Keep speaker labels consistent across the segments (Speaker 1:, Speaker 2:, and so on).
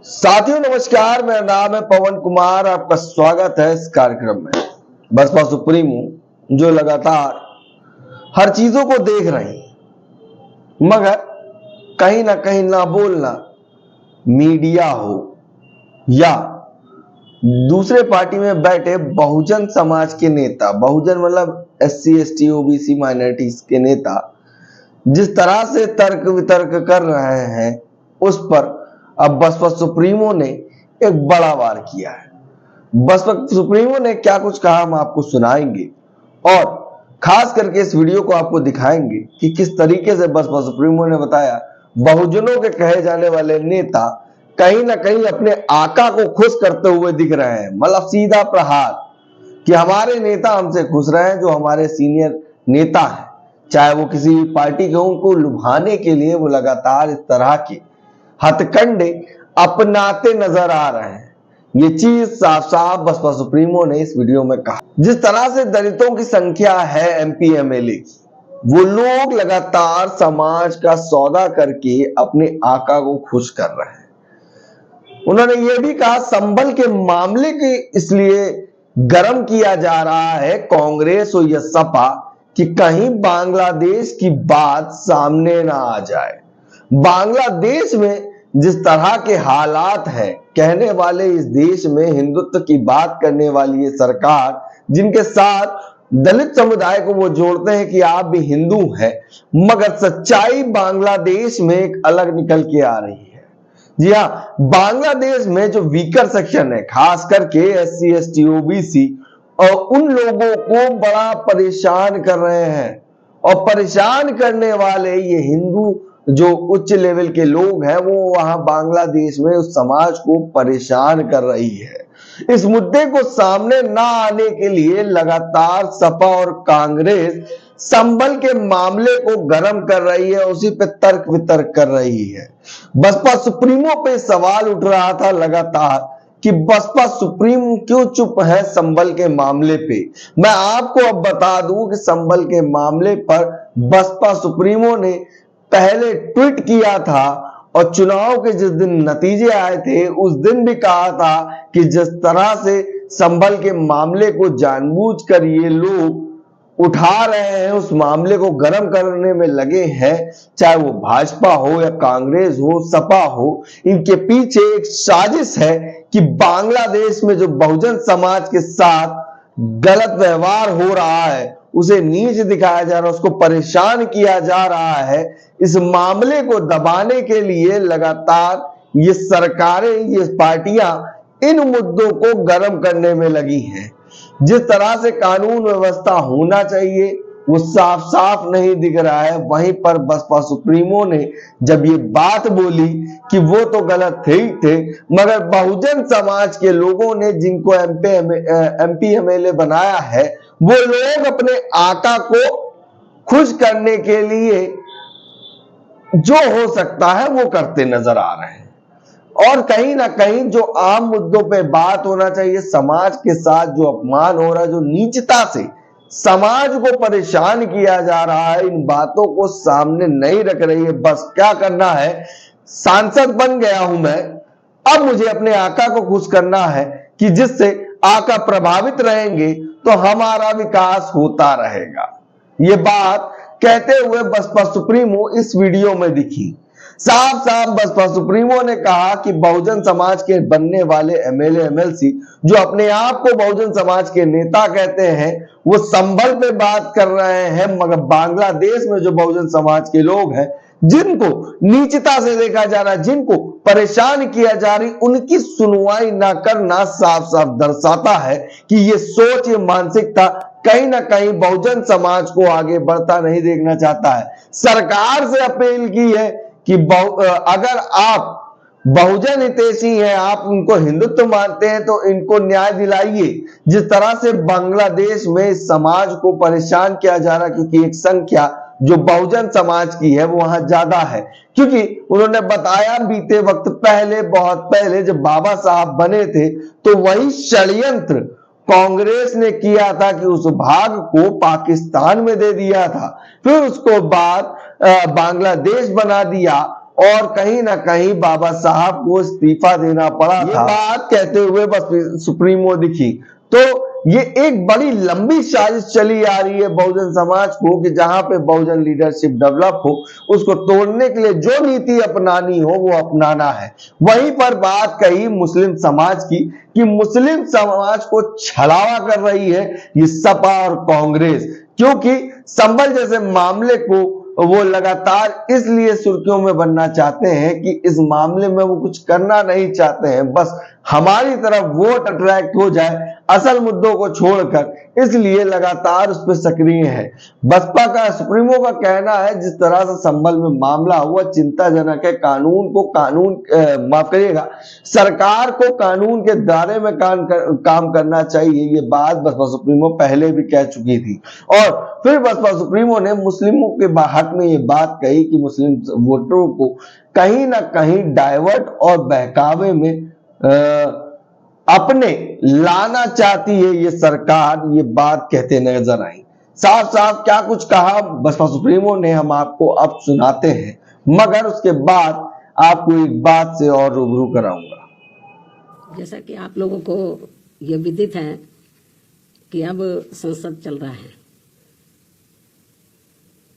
Speaker 1: साथियों नमस्कार, मेरा नाम है पवन कुमार। आपका स्वागत है इस कार्यक्रम में। बसपा सुप्रीमो जो लगातार हर चीजों को देख रहे हैं, मगर कहीं ना कहीं ना बोलना, मीडिया हो या दूसरे पार्टी में बैठे बहुजन समाज के नेता, बहुजन मतलब SC ST OBC माइनॉरिटीज के नेता जिस तरह से तर्क वितर्क कर रहे हैं, उस पर अब बसपा सुप्रीमो ने एक बड़ा वार किया है। बसपा सुप्रीमो ने क्या कुछ कहा हम आपको सुनाएंगे और खास करके इस वीडियो को आपको दिखाएंगे कि किस तरीके से बसपा सुप्रीमो ने बताया बहुजनों के कहे जाने वाले नेता कहीं ना कहीं अपने आका को खुश करते हुए दिख रहे हैं। मतलब सीधा प्रहार कि हमारे नेता हमसे खुश रहे हैं, जो हमारे सीनियर नेता हैं, चाहे वो किसी भी पार्टी के, उनको लुभाने के लिए वो लगातार इस तरह के हथकंडे अपनाते नजर आ रहे हैं। ये चीज साफ साफ बसपा सुप्रीमो ने इस वीडियो में कहा। जिस तरह से दलितों की संख्या है MP MLA की, वो लोग लगातार समाज का सौदा करके अपने आका को खुश कर रहे हैं। उन्होंने ये भी कहा संभल के मामले के इसलिए गर्म किया जा रहा है कांग्रेस और या सपा कि कहीं बांग्लादेश की बात सामने ना आ जाए। बांग्लादेश में जिस तरह के हालात हैं, कहने वाले इस देश में हिंदुत्व की बात करने वाली ये सरकार, जिनके साथ दलित समुदाय को वो जोड़ते हैं कि आप भी हिंदू हैं, मगर सच्चाई बांग्लादेश में एक अलग निकल के आ रही है। जी हाँ, बांग्लादेश में जो वीकर सेक्शन है, खास करके SC ST OBC, और उन लोगों को बड़ा परेशान कर रहे हैं। और परेशान करने वाले ये हिंदू जो उच्च लेवल के लोग हैं, वो वहां बांग्लादेश में उस समाज को परेशान कर रही है। इस मुद्दे को सामने ना आने के लिए लगातार सपा और कांग्रेस संभल के मामले को गर्म कर रही है, उसी पे तर्क वितर्क कर रही है। बसपा सुप्रीमो पे सवाल उठ रहा था लगातार कि बसपा सुप्रीमो क्यों चुप है संभल के मामले पे। मैं आपको अब बता दूं कि संभल के मामले पर बसपा सुप्रीमो ने पहले ट्वीट किया था और चुनाव के जिस दिन नतीजे आए थे उस दिन भी कहा था कि जिस तरह से संभल के मामले को जानबूझकर ये लोग उठा रहे हैं, उस मामले को गर्म करने में लगे हैं, चाहे वो भाजपा हो या कांग्रेस हो, सपा हो, इनके पीछे एक साजिश है कि बांग्लादेश में जो बहुजन समाज के साथ गलत व्यवहार हो रहा है, उसे नीच दिखाया जा रहा है, उसको परेशान किया जा रहा है। इस मामले को दबाने के लिए लगातार ये सरकारें, ये पार्टियां इन मुद्दों को गर्म करने में लगी हैं। जिस तरह से कानून व्यवस्था होना चाहिए वो साफ साफ नहीं दिख रहा है। वहीं पर बसपा सुप्रीमो ने जब ये बात बोली कि वो तो गलत थे ही थे, मगर बहुजन समाज के लोगों ने जिनको MP MLA बनाया है, वो लोग अपने आका को खुश करने के लिए जो हो सकता है वो करते नजर आ रहे हैं। और कहीं ना कहीं जो आम मुद्दों पे बात होना चाहिए, समाज के साथ जो अपमान हो रहा है, जो नीचता से समाज को परेशान किया जा रहा है, इन बातों को सामने नहीं रख रही है। बस क्या करना है, सांसद बन गया हूं मैं, अब मुझे अपने आका को खुश करना है कि जिससे आका प्रभावित रहेंगे तो हमारा विकास होता रहेगा। ये बात कहते हुए बसपा सुप्रीमो इस वीडियो में दिखी। साफ साफ बसपा सुप्रीमो ने कहा कि बहुजन समाज के बनने वाले MLA MLC जो अपने आप को बहुजन समाज के नेता कहते हैं, वो संभल पे बात कर रहे हैं, मगर बांग्लादेश में जो बहुजन समाज के लोग हैं, जिनको नीचता से देखा जा रहा है, जिनको परेशान किया जा रही, उनकी सुनवाई ना करना साफ साफ दर्शाता है कि ये सोच, ये मानसिकता कहीं ना कहीं बहुजन समाज को आगे बढ़ता नहीं देखना चाहता है। सरकार से अपील की है कि अगर आप बहुजन हितैषी हैं, आप उनको हिंदुत्व मानते हैं, तो इनको न्याय दिलाइए। जिस तरह से बांग्लादेश में समाज को परेशान किया जा रहा है, क्योंकि एक संख्या जो बहुजन समाज की है वो वहां ज्यादा है। क्योंकि उन्होंने बताया बीते वक्त पहले, बहुत पहले जब बाबा साहब बने थे, तो वही षड्यंत्र कांग्रेस ने किया था कि उस भाग को पाकिस्तान में दे दिया था, फिर उसको बाद बांग्लादेश बना दिया और कहीं ना कहीं बाबा साहब को इस्तीफा देना पड़ा था। ये बात कहते हुए बस सुप्रीमो दिखी। तो ये एक बड़ी लंबी साजिश चली आ रही है बहुजन समाज को कि जहां पे बहुजन लीडरशिप डेवलप हो, उसको तोड़ने के लिए जो नीति अपनानी हो वो अपनाना है। वहीं पर बात कही मुस्लिम समाज की कि मुस्लिम समाज को छलावा कर रही है ये सपा और कांग्रेस, क्योंकि संभल जैसे मामले को वो लगातार इसलिए सुर्खियों में बनना चाहते हैं कि इस मामले में वो कुछ करना नहीं चाहते हैं, बस हमारी तरफ वोट अट्रैक्ट हो जाए असल मुद्दों को छोड़कर, इसलिए लगातार उस पर सक्रिय है। बसपा का सुप्रीमो का कहना है जिस तरह से संभल में मामला हुआ चिंताजनक है। माफ करिएगा, सरकार को कानून के दायरे में काम करना चाहिए। ये बात बसपा सुप्रीमो पहले भी कह चुकी थी। और फिर बसपा सुप्रीमो ने मुस्लिमों के हक में ये बात कही कि मुस्लिम वोटरों को कहीं ना कहीं डाइवर्ट और बहकावे में अपने लाना चाहती है ये सरकार। ये बात कहते नजर आई। साफ साफ क्या कुछ कहा बसपा सुप्रीमो ने हम आपको अब सुनाते हैं, मगर उसके बाद आपको एक बात से और रूबरू कराऊंगा।
Speaker 2: जैसा कि आप लोगों को ये विदित है कि अब संसद चल रहा है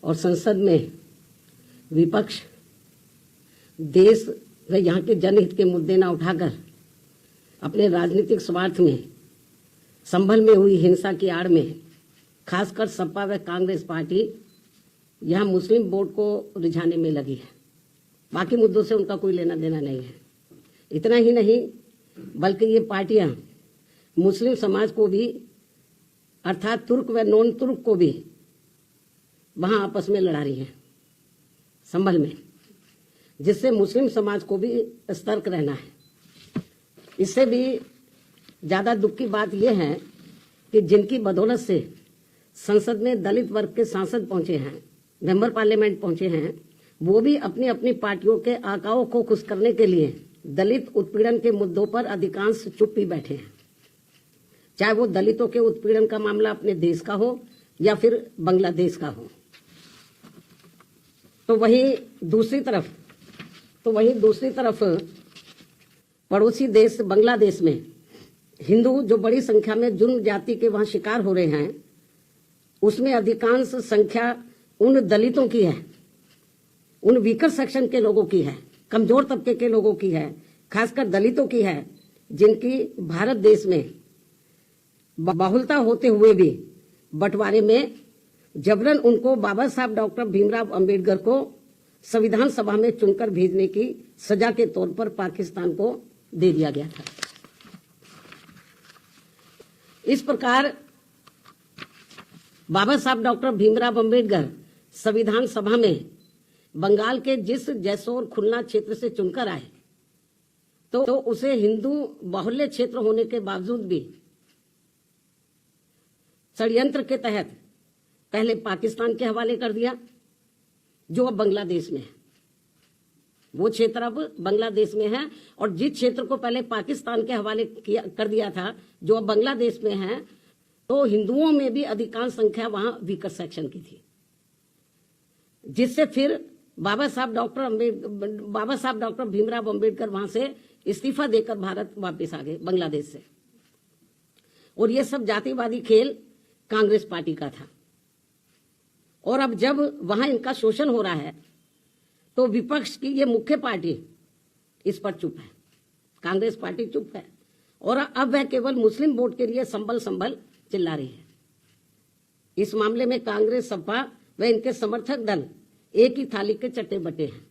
Speaker 2: और संसद में विपक्ष देश व यहाँ के जनहित के मुद्दे न उठाकर अपने राजनीतिक स्वार्थ में संभल में हुई हिंसा की आड़ में खासकर सपा व कांग्रेस पार्टी यहाँ मुस्लिम वोट को रिझाने में लगी है। बाकी मुद्दों से उनका कोई लेना देना नहीं है। इतना ही नहीं बल्कि ये पार्टियां मुस्लिम समाज को भी अर्थात तुर्क व नॉन तुर्क को भी वहां आपस में लड़ा रही है संभल में, जिससे मुस्लिम समाज को भी सतर्क रहना है। इससे भी ज़्यादा दुख की बात यह है कि जिनकी बदौलत से संसद में दलित वर्ग के सांसद पहुंचे हैं, मेंबर पार्लियामेंट पहुंचे हैं, वो भी अपनी अपनी पार्टियों के आकाओं को खुश करने के लिए दलित उत्पीड़न के मुद्दों पर अधिकांश चुप ही बैठे हैं। चाहे वो दलितों के उत्पीड़न का मामला अपने देश का हो या फिर बांग्लादेश का हो। तो वहीं दूसरी तरफ पड़ोसी देश बांग्लादेश में हिंदू जो बड़ी संख्या में जुर्म जाति के वहां शिकार हो रहे हैं, उसमें अधिकांश संख्या उन दलितों की है, उन वीकर सेक्शन के लोगों की है, कमजोर तबके के लोगों की है, खासकर दलितों की है, जिनकी भारत देश में बहुलता होते हुए भी बंटवारे में जबरन उनको बाबा साहब डॉक्टर भीमराव अंबेडकर को संविधान सभा में चुनकर भेजने की सजा के तौर पर पाकिस्तान को दे दिया गया था। इस प्रकार बाबा साहब डॉक्टर भीमराव अंबेडकर संविधान सभा में बंगाल के जिस जैसोर खुलना क्षेत्र से चुनकर आए, तो उसे हिंदू बाहुल्य क्षेत्र होने के बावजूद भी षड्यंत्र के तहत पहले पाकिस्तान के हवाले कर दिया, जो अब बांग्लादेश में है। वो क्षेत्र अब बांग्लादेश में है, और जिस क्षेत्र को पहले पाकिस्तान के हवाले कर दिया था, जो अब बांग्लादेश में है, तो हिंदुओं में भी अधिकांश संख्या वहां वीकर सेक्शन की थी, जिससे फिर बाबा साहब डॉक्टर भीमराव अंबेडकर वहां से इस्तीफा देकर भारत वापस आ गए बांग्लादेश से। और ये सब जातिवादी खेल कांग्रेस पार्टी का था। और अब जब वहां इनका शोषण हो रहा है, तो विपक्ष की ये मुख्य पार्टी इस पर चुप है, कांग्रेस पार्टी चुप है, और अब वह केवल मुस्लिम वोट के लिए संभल चिल्ला रही है। इस मामले में कांग्रेस, सपा व इनके समर्थक दल एक ही थाली के चट्टे बटे हैं।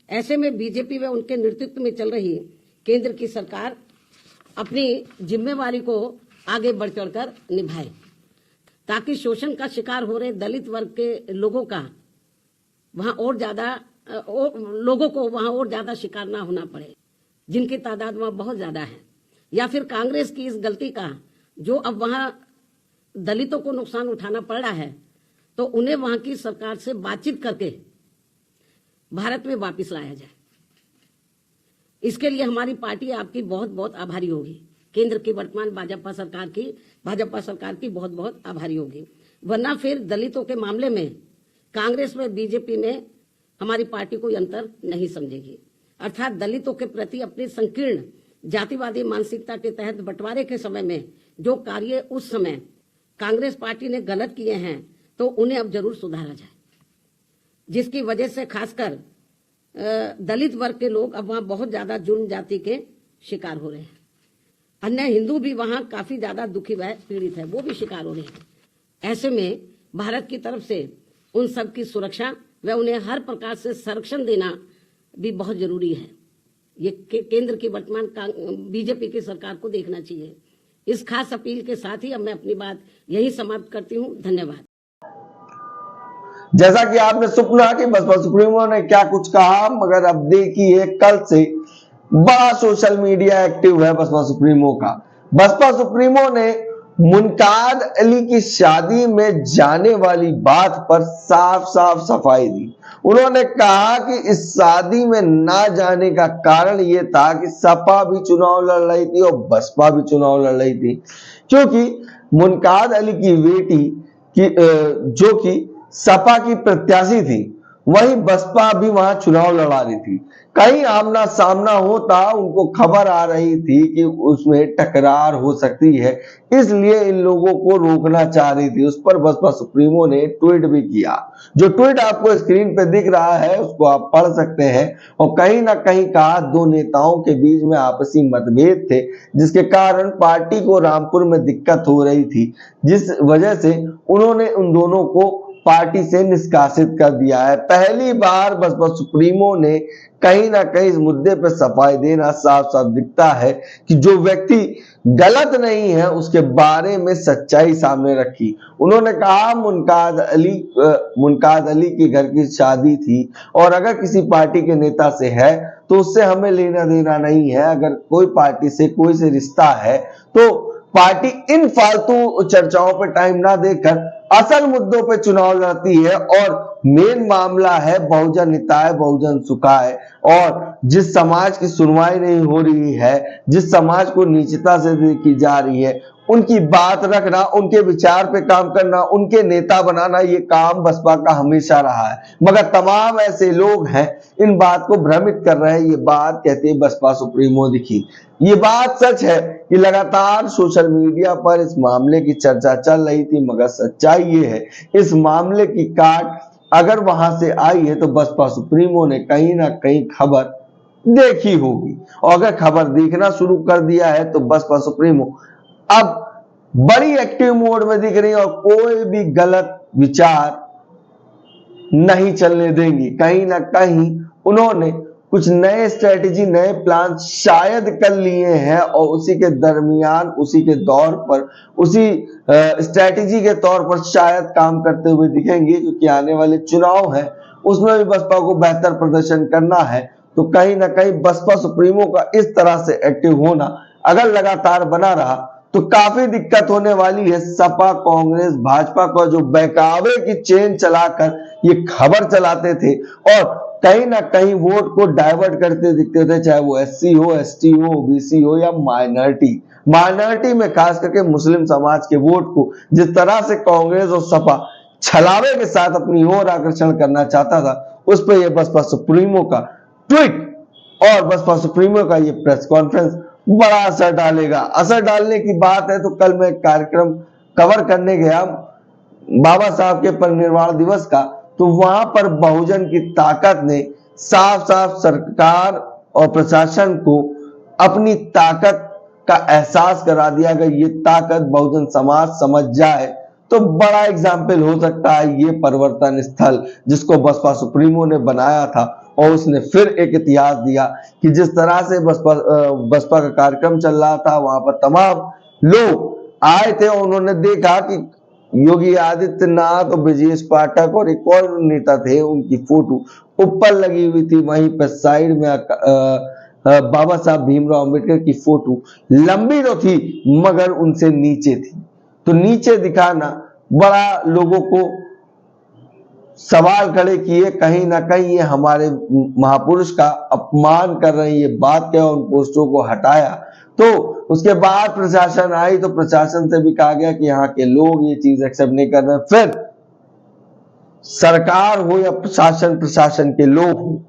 Speaker 2: ऐसे में बीजेपी व उनके नेतृत्व में चल रही केंद्र की सरकार अपनी जिम्मेवारी को आगे बढ़ चढ़कर निभाए, ताकि शोषण का शिकार हो रहे दलित वर्ग के लोगों को वहां और ज्यादा शिकार ना होना पड़े, जिनकी तादाद वहां बहुत ज्यादा है। या फिर कांग्रेस की इस गलती का, जो अब वहां दलितों को नुकसान उठाना पड़ रहा है, तो उन्हें वहां की सरकार से बातचीत करके भारत में वापस लाया जाए। इसके लिए हमारी पार्टी आपकी बहुत बहुत आभारी होगी। केंद्र की वर्तमान भाजपा सरकार की बहुत बहुत आभारी होगी। वरना फिर दलितों के मामले में कांग्रेस व बीजेपी में हमारी पार्टी कोई अंतर नहीं समझेगी। अर्थात दलितों के प्रति अपनी संकीर्ण जातिवादी मानसिकता के तहत बंटवारे के समय में जो कार्य उस समय कांग्रेस पार्टी ने गलत किए हैं तो उन्हें अब जरूर सुधारा जाए, जिसकी वजह से खासकर दलित वर्ग के लोग अब वहां बहुत ज्यादा जुर्म जाति के शिकार हो रहे हैं। अन्य हिंदू भी वहां काफी ज्यादा दुखी व पीड़ित है, वो भी शिकार हो रहे हैं। ऐसे में भारत की तरफ से उन सब की सुरक्षा व उन्हें हर प्रकार से संरक्षण देना भी बहुत जरूरी है। ये केंद्र की वर्तमान बीजेपी की सरकार को देखना चाहिए। इस खास अपील के साथ ही अब मैं अपनी बात यही समाप्त करती हूँ। धन्यवाद।
Speaker 1: जैसा कि आपने सुना कि बसपा सुप्रीमो ने क्या कुछ कहा, मगर अब देखिए कल से बड़ा सोशल मीडिया एक्टिव है बसपा सुप्रीमो का। बसपा सुप्रीमो ने मुनकाद अली की शादी में जाने वाली बात पर साफ साफ सफाई दी। उन्होंने कहा कि इस शादी में ना जाने का कारण यह था कि सपा भी चुनाव लड़ रही थी और बसपा भी चुनाव लड़ रही थी, क्योंकि मुनकाद अली की बेटी की जो कि सपा की प्रत्याशी थी, वहीं बसपा भी वहां चुनाव लड़ा रही थी। कहीं आमना सामना होता, उनको खबर आ रही थी कि उसमें टकरार हो सकती है, इसलिए इन लोगों को रोकना चाह रही थी। उस पर बसपा सुप्रीमो ने ट्वीट भी किया। जो ट्वीट आपको स्क्रीन पे दिख रहा है उसको आप पढ़ सकते हैं। और कहीं ना कहीं कहा दो नेताओं के बीच में आपसी मतभेद थे, जिसके कारण पार्टी को रामपुर में दिक्कत हो रही थी, जिस वजह से उन्होंने उन दोनों को पार्टी से निष्कासित कर दिया है। पहली बार बसपा सुप्रीमो ने कहीं ना कहीं इस मुद्दे पर सफाई देना साफ साफ दिखता है कि जो व्यक्ति गलत नहीं है उसके बारे में सच्चाई सामने रखी। उन्होंने कहा मुनकाद अली के घर की शादी थी और अगर किसी पार्टी के नेता से है तो उससे हमें लेना देना नहीं है। अगर कोई पार्टी से कोई से रिश्ता है तो पार्टी इन फालतू चर्चाओं पर टाइम ना देकर असल मुद्दों पे चुनाव लड़ती है। और मेन मामला है बहुजन हिताय बहुजन सुखाय, और जिस समाज की सुनवाई नहीं हो रही है, जिस समाज को नीचता से देखी जा रही है, उनकी बात रखना, उनके विचार पे काम करना, उनके नेता बनाना, ये काम बसपा का हमेशा रहा है। मगर तमाम ऐसे लोग हैं इन बात को भ्रमित कर रहे हैं। ये बात कहते हैं बसपा सुप्रीमो दिखी। ये बात सच है कि लगातार सोशल मीडिया पर इस मामले की चर्चा चल रही थी, मगर सच्चाई ये है इस मामले की काट अगर वहां से आई है तो बसपा सुप्रीमो ने कहीं ना कहीं खबर देखी होगी। और अगर खबर देखना शुरू कर दिया है तो बसपा सुप्रीमो अब बड़ी एक्टिव मोड में दिख रही है और कोई भी गलत विचार नहीं चलने देंगी। कहीं ना कहीं उन्होंने कुछ नए स्ट्रेटेजी, नए प्लान शायद कर लिए हैं और उसी के दरमियान, उसी के दौर पर, उसी स्ट्रेटेजी के तौर पर शायद काम करते हुए दिखेंगे, क्योंकि आने वाले चुनाव है उसमें भी बसपा को बेहतर प्रदर्शन करना है। तो कहीं ना कहीं बसपा सुप्रीमो का इस तरह से एक्टिव होना अगर लगातार बना रहा तो काफी दिक्कत होने वाली है। सपा, कांग्रेस, भाजपा का जो बहकावे की चेन चलाकर ये खबर चलाते थे और कहीं ना कहीं वोट को डाइवर्ट करते दिखते थे, चाहे वो एससी हो, एसटी हो, ओबीसी हो या माइनॉरिटी में खास करके मुस्लिम समाज के वोट को जिस तरह से कांग्रेस और सपा छलावे के साथ अपनी ओर आकर्षण करना चाहता था, उस पर यह बसपा सुप्रीमो का ट्वीट और बसपा सुप्रीमो का ये प्रेस कॉन्फ्रेंस बड़ा असर डालेगा। असर डालने की बात है तो कल मैं एक कार्यक्रम कवर करने गया बाबा साहब के परिनिर्वाण दिवस का, तो वहां पर बहुजन की ताकत ने साफ साफ सरकार और प्रशासन को अपनी ताकत का एहसास करा दिया। अगर ये ताकत बहुजन समाज समझ जाए तो बड़ा एग्जाम्पल हो सकता है ये परिवर्तन स्थल जिसको बसपा सुप्रीमो ने बनाया था। और उसने फिर एक इतिहास दिया कि जिस तरह से बसपा का कार्यक्रम चल रहा था, वहां पर तमाम लोग आए थे और उन्होंने देखा कि योगी आदित्यनाथ और ब्रजेश पाठक और एक और नेता थे, उनकी फोटो ऊपर लगी हुई थी। वहीं पर साइड में बाबा साहब भीमराव अंबेडकर की फोटो लंबी तो थी मगर उनसे नीचे थी। तो नीचे दिखाना बड़ा लोगों को सवाल खड़े किए, कहीं ना कहीं ये हमारे महापुरुष का अपमान कर रहे हैं, ये बात क्या, उन पोस्टरों को हटाया। तो उसके बाद प्रशासन आई तो प्रशासन से भी कहा गया कि यहाँ के लोग ये चीज एक्सेप्ट नहीं कर रहे। फिर सरकार हो या प्रशासन के लोग हो,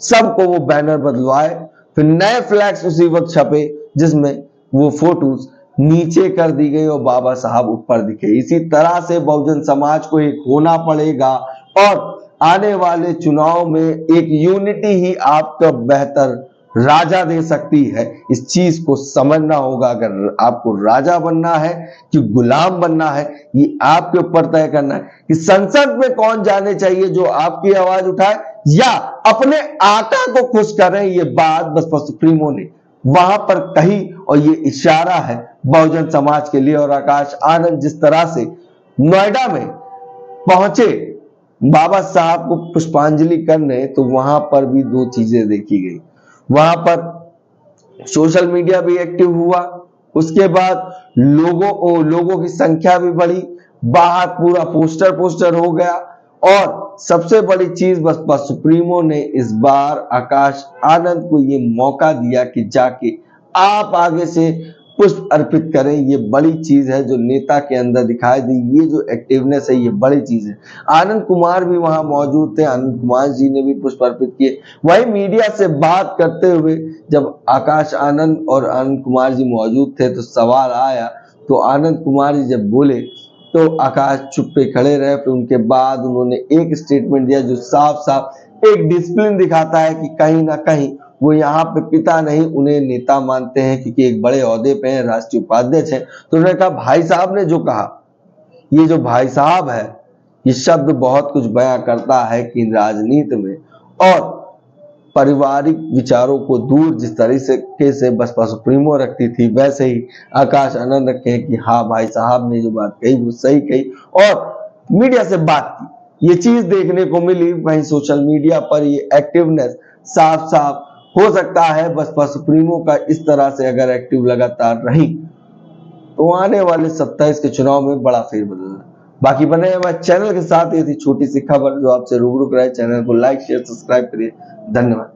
Speaker 1: सबको वो बैनर बदलवाए, फिर नए फ्लैक्स उसी वक्त छपे जिसमें वो फोटोज नीचे कर दी गई और बाबा साहब ऊपर दिखे। इसी तरह से बहुजन समाज को एक होना पड़ेगा और आने वाले चुनाव में एक यूनिटी ही आपका बेहतर राजा दे सकती है। इस चीज को समझना होगा। अगर आपको राजा बनना है कि गुलाम बनना है, ये आपके ऊपर तय करना है कि संसद में कौन जाने चाहिए जो आपकी आवाज उठाए या अपने आका को खुश करें। ये बात बसपा सुप्रीमो ने वहां पर कही और ये इशारा है बहुजन समाज के लिए। और आकाश आनंद जिस तरह से नोएडा में पहुंचे बाबा साहब को पुष्पांजलि करने, तो वहां पर भी दो चीजें देखी गई। वहां पर सोशल मीडिया भी एक्टिव हुआ, उसके बाद लोगों की संख्या भी बढ़ी, बाहर पूरा पोस्टर हो गया। और सबसे बड़ी चीज बसपा सुप्रीमो ने इस बार आकाश आनंद को ये मौका दिया कि जाके आप आगे से पुष्प अर्पित करें। ये बड़ी चीज है जो नेता के अंदर दिखाई दी। ये जो एक्टिवनेस है ये बड़ी चीज है। आनंद कुमार भी वहां मौजूद थे, आनंद कुमार जी ने भी पुष्प अर्पित किए। वही मीडिया से बात करते हुए जब आकाश आनंद और आनंद कुमार जी मौजूद थे तो सवाल आया, तो आनंद कुमार जी जब बोले तो आकाश चुप पे खड़े रहे। फिर उनके बाद उन्होंने एक स्टेटमेंट दिया जो साफ साफ एक डिसिप्लिन दिखाता है कि कहीं ना कहीं वो यहाँ पे पिता नहीं उन्हें नेता मानते हैं, क्योंकि एक बड़े ओहदे पे हैं, राष्ट्रीय उपाध्यक्ष हैं। तो उन्होंने कहा भाई साहब ने जो कहा, ये जो भाई साहब है ये शब्द बहुत कुछ बयां करता है कि राजनीति में और पारिवारिक विचारों को दूर जिस तरीके से बसपा सुप्रीमो रखती थी, वैसे ही आकाश आनंद रखे हैं कि हाँ भाई साहब ने जो बात कही वो सही कही और मीडिया से बात की। ये चीज देखने को मिली। वहीं सोशल मीडिया पर ये एक्टिवनेस साफ साफ हो सकता है बसपा सुप्रीमो का इस तरह से अगर एक्टिव लगातार रही तो आने वाले 27 के चुनाव में बड़ा फेरबदल है। बाकी बने हमारे चैनल के साथ। ये थी छोटी सी खबर जो आपसे रूबरू कराए। चैनल को लाइक शेयर सब्सक्राइब करिए। धन्यवाद।